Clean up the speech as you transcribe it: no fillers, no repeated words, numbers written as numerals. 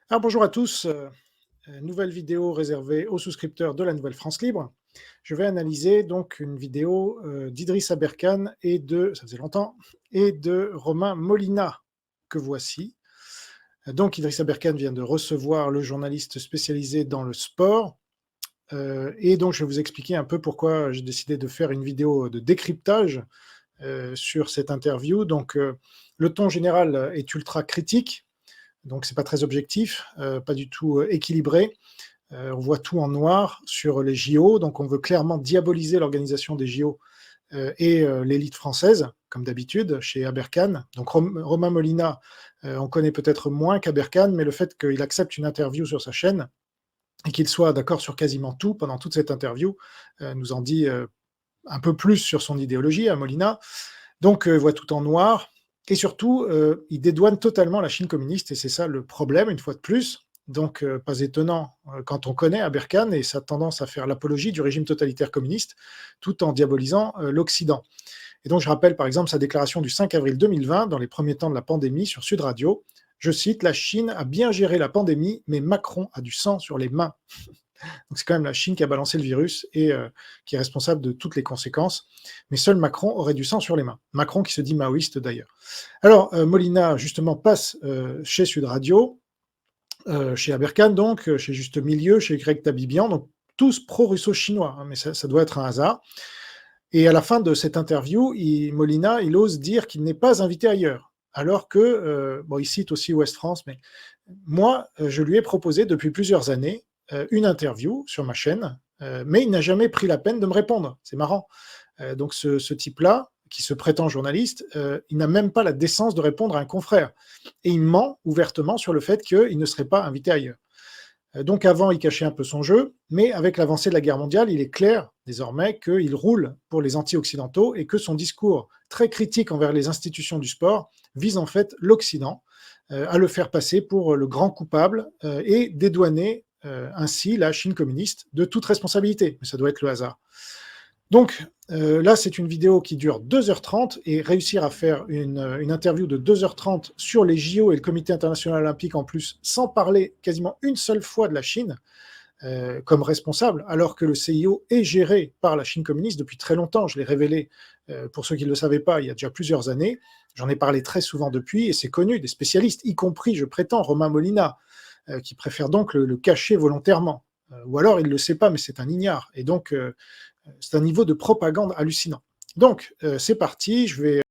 Alors bonjour à tous, nouvelle vidéo réservée aux souscripteurs de la Nouvelle France Libre. Je vais analyser donc une vidéo, d'Idriss Aberkane et ça faisait longtemps, et de Romain Molina, que voici. Donc Idriss Aberkane vient de recevoir le journaliste spécialisé dans le sport, et donc je vais vous expliquer un peu pourquoi j'ai décidé de faire une vidéo de décryptage, sur cette interview. Donc, le ton général est ultra critique, donc c'est pas très objectif, pas du tout, équilibré. On voit tout en noir sur les JO, donc on veut clairement diaboliser l'organisation des JO, et l'élite française, comme d'habitude chez Aberkane. Donc Romain Molina, on connaît peut-être moins qu'Aberkane, mais le fait qu'il accepte une interview sur sa chaîne et qu'il soit d'accord sur quasiment tout pendant toute cette interview, nous en dit, un peu plus sur son idéologie à Molina. Donc, il voit tout en noir et surtout, il dédouane totalement la Chine communiste et c'est ça le problème, une fois de plus. Donc, pas étonnant, quand on connaît Aberkane et sa tendance à faire l'apologie du régime totalitaire communiste, tout en diabolisant, l'Occident. Et donc je rappelle par exemple sa déclaration du 5 avril 2020, dans les premiers temps de la pandémie, sur Sud Radio. Je cite: «La Chine a bien géré la pandémie, mais Macron a du sang sur les mains». Donc c'est quand même la Chine qui a balancé le virus et qui est responsable de toutes les conséquences. Mais seul Macron aurait du sang sur les mains. Macron qui se dit maoïste d'ailleurs. Alors Molina justement passe chez Sud Radio, chez Aberkane donc, chez Juste Milieu, chez Greg Tabibian, donc tous pro-russo-chinois, hein, mais ça doit être un hasard. Et à la fin de cette interview, Molina, il ose dire qu'il n'est pas invité ailleurs. Alors que, bon, il cite aussi Ouest France, mais moi, je lui ai proposé depuis plusieurs années une interview sur ma chaîne, mais il n'a jamais pris la peine de me répondre. C'est marrant. Donc ce type-là, qui se prétend journaliste, il n'a même pas la décence de répondre à un confrère. Et il ment ouvertement sur le fait qu'il ne serait pas invité ailleurs. Donc avant, il cachait un peu son jeu, mais avec l'avancée de la guerre mondiale, il est clair désormais qu'il roule pour les anti-occidentaux et que son discours très critique envers les institutions du sport vise en fait l'Occident, à le faire passer pour le grand coupable et dédouaner ainsi la Chine communiste de toute responsabilité. Mais ça doit être le hasard. Donc là, c'est une vidéo qui dure 2h30 et réussir à faire une interview de 2h30 sur les JO et le Comité international olympique en plus, sans parler quasiment une seule fois de la Chine comme responsable, alors que le CIO est géré par la Chine communiste depuis très longtemps. Je l'ai révélé, pour ceux qui ne le savaient pas, il y a déjà plusieurs années. J'en ai parlé très souvent depuis et c'est connu des spécialistes, y compris, je prétends, Romain Molina, qui préfère donc le cacher volontairement. Ou alors il ne le sait pas, mais c'est un ignare. Et donc, c'est un niveau de propagande hallucinant. Donc, c'est parti, je vais